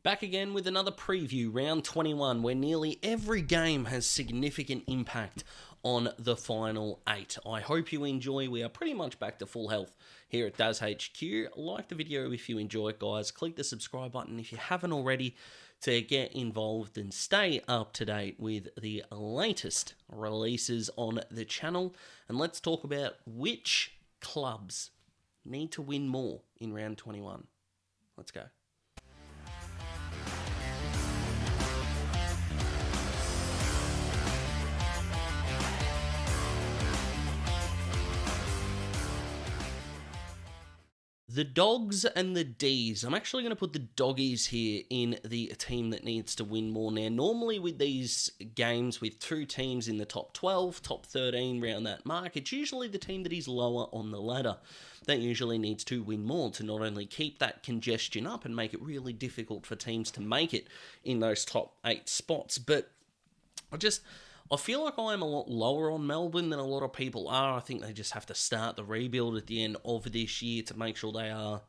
Back again with another preview, round 21, where nearly every game has significant impact on the final 8. I hope you enjoy. We are pretty much back to full health here at Daz HQ. Like the video if you enjoy it, guys. Click the subscribe button if you haven't already to get involved and stay up to date with the latest releases on the channel. And let's talk about which clubs need to win more in round 21. Let's go. The Dogs and the Ds. I'm actually going to put the Doggies here in the team that needs to win more now. Normally with these games with two teams in the top 12, top 13, around that mark, it's usually the team that is lower on the ladder that usually needs to win more to not only keep that congestion up and make it really difficult for teams to make it in those top 8 spots. But I feel like I am a lot lower on Melbourne than a lot of people are. I think they just have to start the rebuild at the end of this year to make sure they are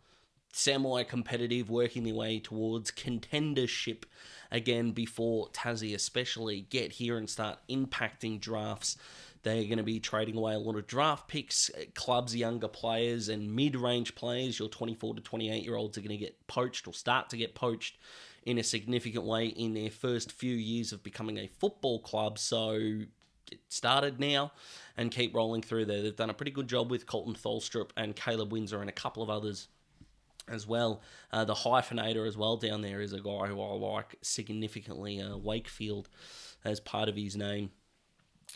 semi-competitive, working their way towards contendership again before Tassie especially get here and start impacting drafts. They're going to be trading away a lot of draft picks, clubs, younger players, and mid-range players. Your 24 to 28-year-olds are going to get poached or start to get poached in a significant way in their first few years of becoming a football club. So get started now and keep rolling through there. They've done a pretty good job with Colton Tholstrup and Caleb Windsor and a couple of others as well. The hyphenator as well down there is a guy who I like significantly. Wakefield as part of his name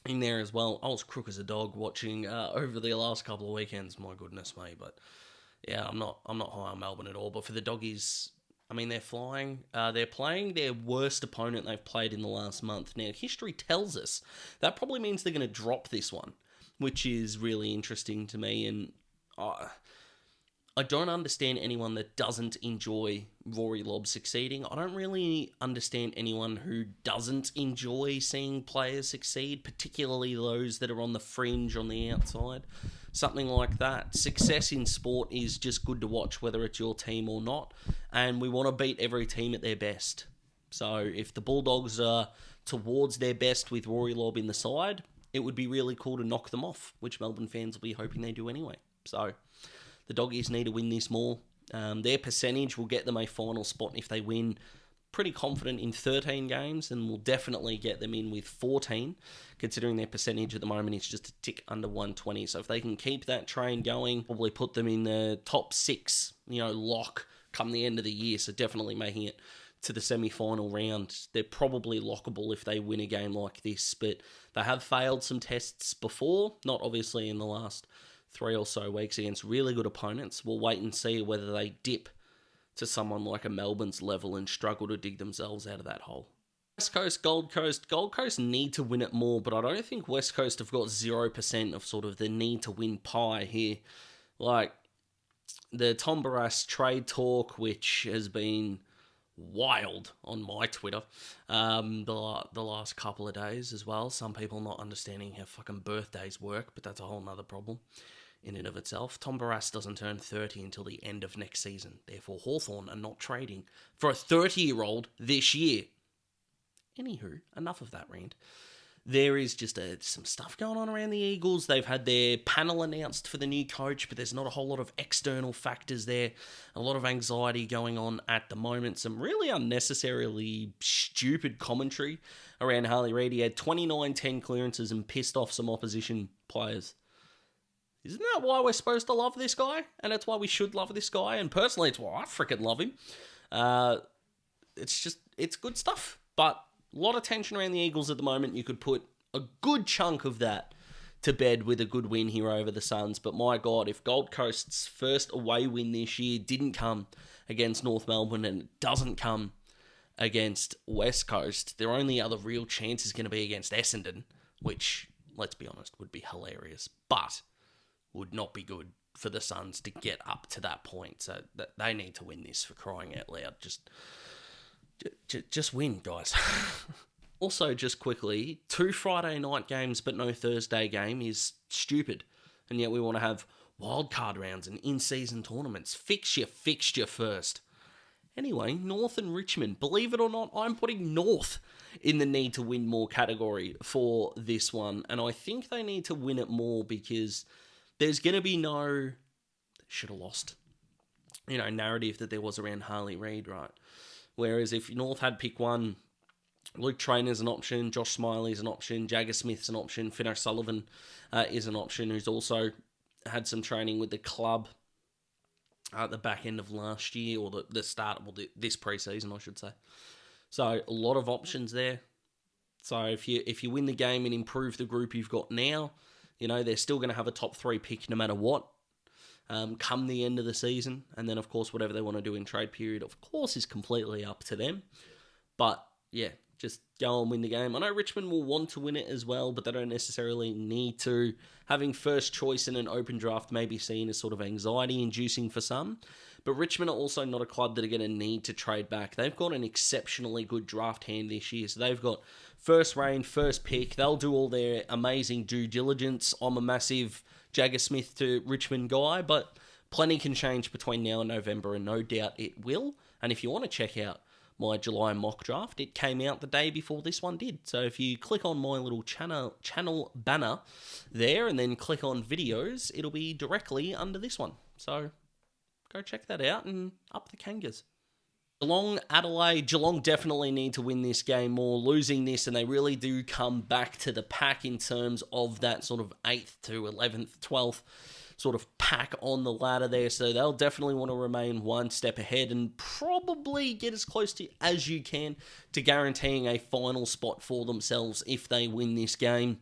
in there as well. I was crook as a dog watching over the last couple of weekends. My goodness me. But yeah, I'm not high on Melbourne at all. But for the Doggies, I mean, they're flying. They're playing their worst opponent they've played in the last month. Now, history tells us that probably means they're going to drop this one, which is really interesting to me. And I don't understand anyone that doesn't enjoy Rory Lobb succeeding. I don't really understand anyone who doesn't enjoy seeing players succeed, particularly those that are on the fringe on the outside. Something like that. Success in sport is just good to watch, whether it's your team or not. And we want to beat every team at their best. So if the Bulldogs are towards their best with Rory Lobb in the side, it would be really cool to knock them off, which Melbourne fans will be hoping they do anyway. So the Doggies need to win this more. Their percentage will get them a final spot if they win. Pretty confident in 13 games, and will definitely get them in with 14, considering their percentage at the moment is just a tick under 120. So if they can keep that train going, probably put them in the top 6, lock come the end of the year. So definitely making it to the semi-final round. They're probably lockable if they win a game like this, but they have failed some tests before, not obviously in the last 3 or so weeks against really good opponents. We'll wait and see whether they dip to someone like a Melbourne's level and struggle to dig themselves out of that hole. West Coast, Gold Coast. Gold Coast need to win it more, but I don't think West Coast have got 0% of sort of the need to win pie here. Like the Tom Barrass trade talk, which has been wild on my Twitter the last couple of days as well. Some people not understanding how fucking birthdays work, but that's a whole nother problem in and of itself. Tom Barrass doesn't turn 30 until the end of next season. Therefore, Hawthorn are not trading for a 30-year-old this year. Anywho, enough of that rant. There is just some stuff going on around the Eagles. They've had their panel announced for the new coach, but there's not a whole lot of external factors there. A lot of anxiety going on at the moment. Some really unnecessarily stupid commentary around Harley Reid. He had 29 10 clearances and pissed off some opposition players. Isn't that why we're supposed to love this guy? And that's why we should love this guy. And personally, it's why I freaking love him. It's good stuff. But a lot of tension around the Eagles at the moment. You could put a good chunk of that to bed with a good win here over the Suns. But my God, if Gold Coast's first away win this year didn't come against North Melbourne and it doesn't come against West Coast, their only other real chance is going to be against Essendon, which, let's be honest, would be hilarious. But would not be good for the Suns to get up to that point. So they need to win this, for crying out loud. Just win, guys. Also, just quickly, 2 Friday night games but no Thursday game is stupid. And yet we want to have wildcard rounds and in-season tournaments. Fix your fixture first. Anyway, North and Richmond. Believe it or not, I'm putting North in the need to win more category for this one. And I think they need to win it more because there's going to be no should have lost, narrative that there was around Harley Reid, right? Whereas if North had pick one, Luke Trainer's an option, Josh Smiley's an option, Jagger Smith's an option, Finn O'Sullivan is an option, who's also had some training with the club at the back end of last year, or the start of this preseason, I should say. So a lot of options there. So if you win the game and improve the group you've got now, they're still going to have a top 3 pick no matter what. Come the end of the season, and then of course whatever they want to do in trade period, of course, is completely up to them. But yeah, just go and win the game. I know Richmond will want to win it as well, but they don't necessarily need to. Having first choice in an open draft may be seen as sort of anxiety-inducing for some, but Richmond are also not a club that are going to need to trade back. They've got an exceptionally good draft hand this year, so they've got first reign, first pick. They'll do all their amazing due diligence. I'm a massive Jagger Smith to Richmond guy, but plenty can change between now and November, and no doubt it will. And if you want to check out my July mock draft, it came out the day before this one did. So if you click on my little channel banner there and then click on videos, it'll be directly under this one. So go check that out and up the Kangas. Geelong, Adelaide. Geelong definitely need to win this game more. Losing this, and they really do come back to the pack in terms of that sort of 8th to 11th, 12th sort of pack on the ladder there. So they'll definitely want to remain one step ahead and probably get as close to as you can to guaranteeing a final spot for themselves if they win this game.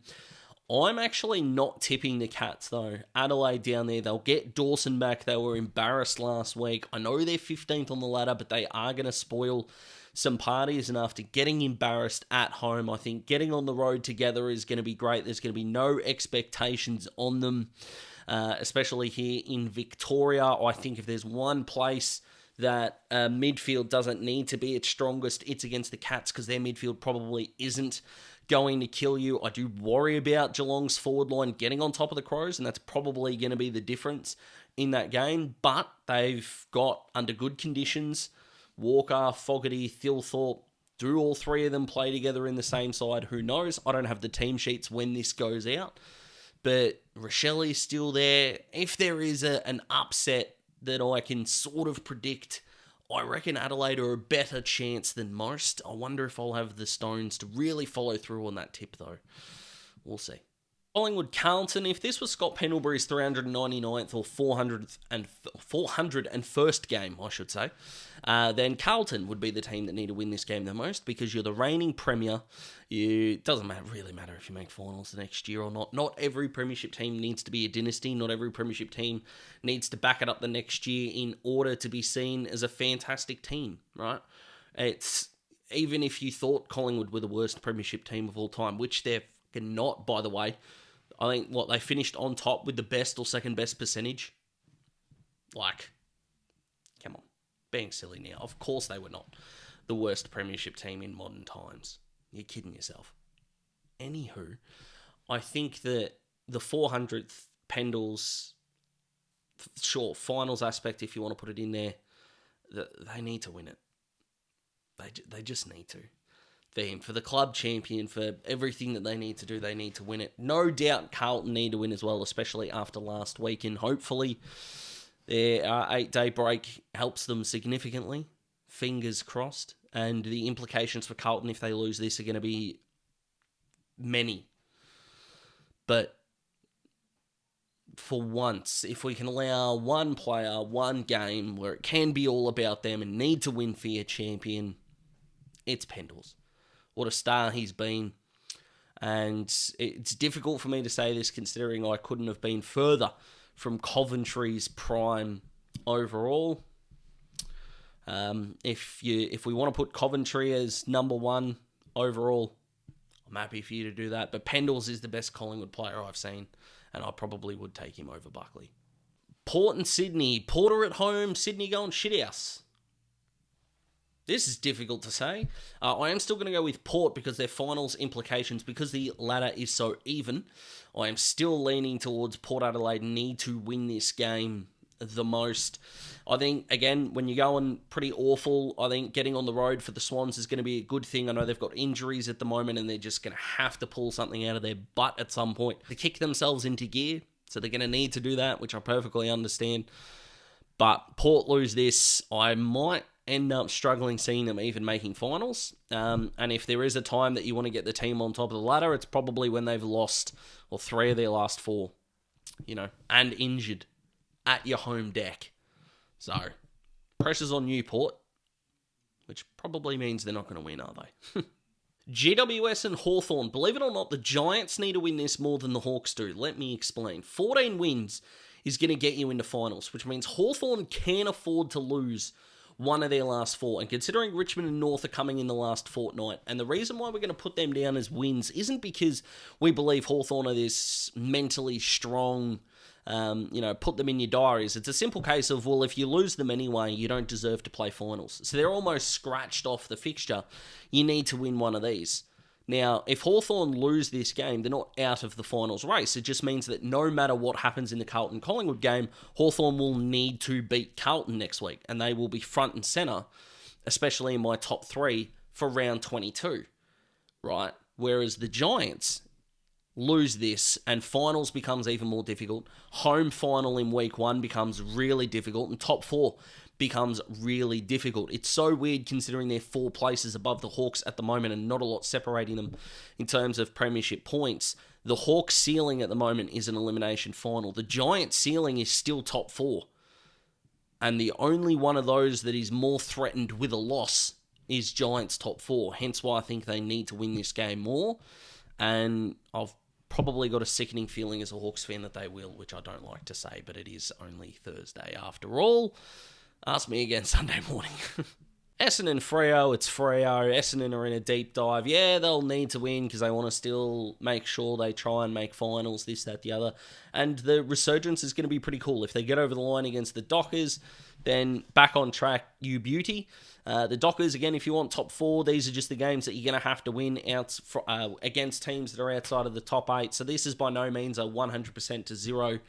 I'm actually not tipping the Cats, though. Adelaide down there, they'll get Dawson back. They were embarrassed last week. I know they're 15th on the ladder, but they are going to spoil some parties. And after getting embarrassed at home, I think getting on the road together is going to be great. There's going to be no expectations on them, especially here in Victoria. I think if there's one place that midfield doesn't need to be its strongest, it's against the Cats, because their midfield probably isn't going to kill you. I do worry about Geelong's forward line getting on top of the Crows, and that's probably going to be the difference in that game. But they've got, under good conditions, Walker, Fogarty, Thilthorpe. Do all three of them play together in the same side? Who knows? I don't have the team sheets when this goes out. But Rochelle's still there. If there is an upset that I can sort of predict, I reckon Adelaide are a better chance than most. I wonder if I'll have the stones to really follow through on that tip, though. We'll see. Collingwood Carlton, if this was Scott Pendlebury's 399th or 401st game, I should say, then Carlton would be the team that need to win this game the most, because you're the reigning premier. It doesn't really matter if you make finals the next year or not. Not every premiership team needs to be a dynasty. Not every premiership team needs to back it up the next year in order to be seen as a fantastic team, right? It's even if you thought Collingwood were the worst premiership team of all time, which they're not, by the way. I think, they finished on top with the best or second best percentage? Come on. Being silly now. Of course they were not the worst premiership team in modern times. You're kidding yourself. Anywho, I think that the 400th Pendles, sure, finals aspect, if you want to put it in there, they need to win it. They just need to. For the club champion, for everything that they need to do, they need to win it. No doubt Carlton need to win as well, especially after last week, and hopefully their 8-day break helps them significantly. Fingers crossed. And the implications for Carlton if they lose this are going to be many. But for once, if we can allow one player, one game where it can be all about them and need to win for your champion, it's Pendles. What a star he's been. And it's difficult for me to say this considering I couldn't have been further from Coventry's prime overall. If we want to put Coventry as number one overall, I'm happy for you to do that. But Pendles is the best Collingwood player I've seen, and I probably would take him over Buckley. Port and Sydney. Porter at home, Sydney going shithouse. This is difficult to say. I am still going to go with Port because their finals implications, because the ladder is so even. I am still leaning towards Port Adelaide need to win this game the most. I think, again, when you're going pretty awful, I think getting on the road for the Swans is going to be a good thing. I know they've got injuries at the moment and they're just going to have to pull something out of their butt at some point to kick themselves into gear. So they're going to need to do that, which I perfectly understand. But Port lose this, I might end up struggling seeing them even making finals. And if there is a time that you want to get the team on top of the ladder, it's probably when they've lost 3 of their last 4, and injured at your home deck. So, pressure's on Newport, which probably means they're not going to win, are they? GWS and Hawthorn. Believe it or not, the Giants need to win this more than the Hawks do. Let me explain. 14 wins is going to get you into finals, which means Hawthorn can't afford to lose one of their last 4. And considering Richmond and North are coming in the last fortnight, and the reason why we're going to put them down as wins isn't because we believe Hawthorn are this mentally strong, put them in your diaries. It's a simple case of, well, if you lose them anyway, you don't deserve to play finals. So they're almost scratched off the fixture. You need to win one of these. Now, if Hawthorn lose this game, they're not out of the finals race. It just means that no matter what happens in the Carlton-Collingwood game, Hawthorn will need to beat Carlton next week, and they will be front and centre, especially in my top 3 for round 22, right? Whereas the Giants lose this, and finals becomes even more difficult. Home final in week 1 becomes really difficult, and top 4 becomes really difficult. It's so weird considering they're 4 places above the Hawks at the moment and not a lot separating them in terms of premiership points. The Hawks ceiling at the moment is an elimination final. The Giants ceiling is still top 4. And the only one of those that is more threatened with a loss is Giants top 4. Hence why I think they need to win this game more. And I've probably got a sickening feeling as a Hawks fan that they will, which I don't like to say, but it is only Thursday after all. Ask me again Sunday morning. Essendon Freo, it's Freo. Essendon are in a deep dive. Yeah, they'll need to win because they want to still make sure they try and make finals, this, that, the other. And the resurgence is going to be pretty cool. If they get over the line against the Dockers, then back on track, you beauty. The Dockers, again, if you want top 4, these are just the games that you're going to have to win against teams that are outside of the top 8. So this is by no means a 100% to 0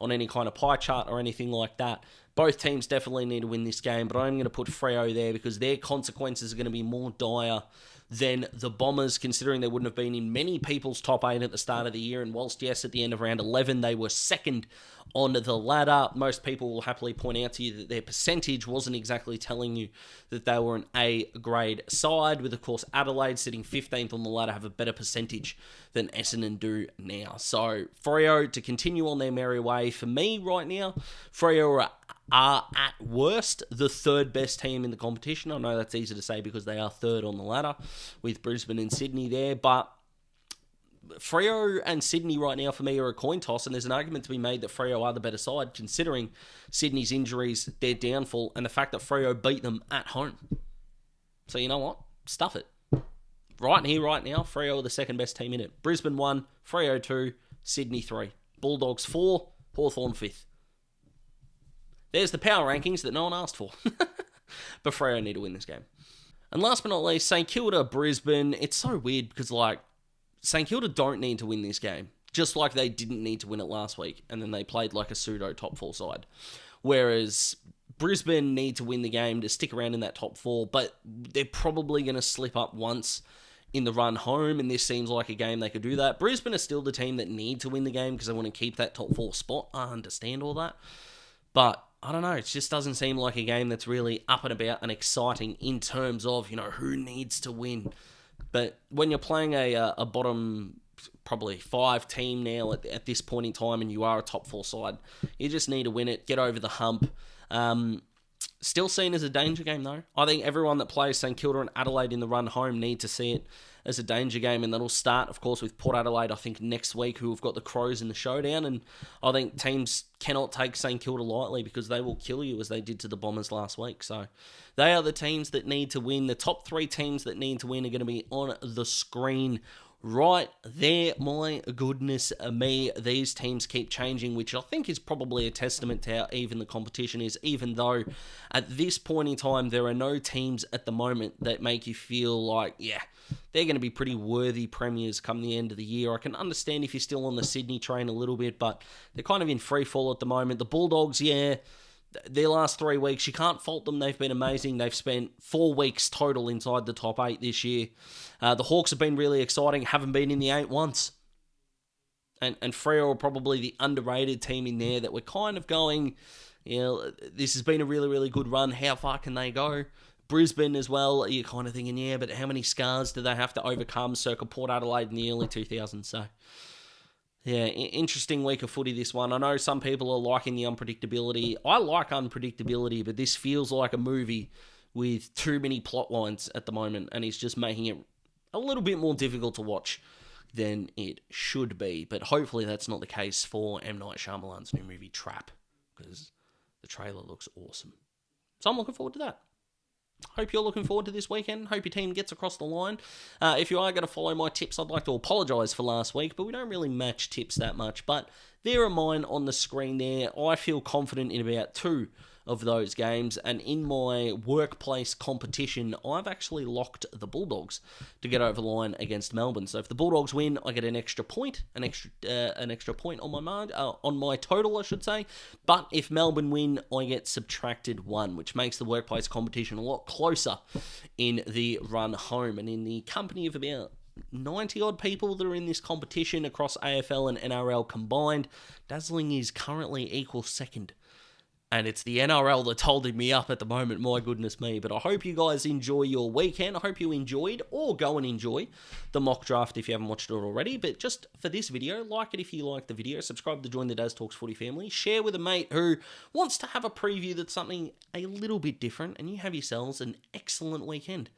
on any kind of pie chart or anything like that. Both teams definitely need to win this game, but I'm going to put Freo there because their consequences are going to be more dire than the Bombers, considering they wouldn't have been in many people's top 8 at the start of the year. And whilst, yes, at the end of round 11, they were second on the ladder, most people will happily point out to you that their percentage wasn't exactly telling you that they were an A-grade side, with, of course, Adelaide sitting 15th on the ladder have a better percentage than Essendon do now. So, Freo to continue on their merry way. For me right now, Freo are at worst the 3rd best team in the competition. I know that's easy to say because they are 3rd on the ladder with Brisbane and Sydney there, but Freo and Sydney right now for me are a coin toss, and there's an argument to be made that Freo are the better side considering Sydney's injuries, their downfall, and the fact that Freo beat them at home. So you know what? Stuff it. Right here, right now, Freo are the 2nd best team in it. Brisbane 1, Freo 2, Sydney 3. Bulldogs 4, Hawthorn 5th. There's the power rankings that no one asked for. But Freo need to win this game. And last but not least, St Kilda, Brisbane. It's so weird because, St Kilda don't need to win this game. Just like they didn't need to win it last week. And then they played like a pseudo top 4 side. Whereas Brisbane need to win the game to stick around in that top 4. But they're probably going to slip up once in the run home. And this seems like a game they could do that. Brisbane are still the team that need to win the game because they want to keep that top 4 spot. I understand all that. But I don't know, it just doesn't seem like a game that's really up and about and exciting in terms of, who needs to win. But when you're playing a bottom, probably 5 team now at this point in time, and you are a top 4 side, you just need to win it, get over the hump. Still seen as a danger game, though. I think everyone that plays St Kilda and Adelaide in the run home need to see it as a danger game, and that'll start, of course, with Port Adelaide, I think, next week, who have got the Crows in the showdown, and I think teams cannot take St Kilda lightly because they will kill you as they did to the Bombers last week. So they are the teams that need to win. The top 3 teams that need to win are going to be on the screen right there. My goodness me, these teams keep changing, which I think is probably a testament to how even the competition is, even though at this point in time, there are no teams at the moment that make you feel like, yeah, they're going to be pretty worthy premiers come the end of the year. I can understand if you're still on the Sydney train a little bit, but they're kind of in free fall at the moment. The Bulldogs, yeah, their last 3 weeks, you can't fault them. They've been amazing. They've spent 4 weeks total inside the top 8 this year. The Hawks have been really exciting, haven't been in the 8 once. And Freo are probably the underrated team in there that we're kind of going, this has been a really, really good run. How far can they go? Brisbane as well, you're kind of thinking, yeah, but how many scars do they have to overcome circa Port Adelaide in the early 2000s? So, yeah, interesting week of footy, this one. I know some people are liking the unpredictability. I like unpredictability, but this feels like a movie with too many plot lines at the moment, and it's just making it a little bit more difficult to watch than it should be. But hopefully that's not the case for M. Night Shyamalan's new movie, Trap, because the trailer looks awesome. So I'm looking forward to that. Hope you're looking forward to this weekend. Hope your team gets across the line. If you are going to follow my tips, I'd like to apologise for last week, but we don't really match tips that much. But there are mine on the screen there. I feel confident in about 2 of those games, and in my workplace competition, I've actually locked the Bulldogs to get over the line against Melbourne. So if the Bulldogs win, I get an extra point, an extra point on my total, I should say. But if Melbourne win, I get subtracted 1, which makes the workplace competition a lot closer in the run home. And in the company of about 90-odd people that are in this competition across AFL and NRL combined, Dazzling is currently equal second. And it's the NRL that's holding me up at the moment, my goodness me. But I hope you guys enjoy your weekend. I hope you enjoyed, or go and enjoy, the mock draft if you haven't watched it already. But just for this video, like it if you like the video. Subscribe to join the Daz Talks Footy family. Share with a mate who wants to have a preview that's something a little bit different. And you have yourselves an excellent weekend.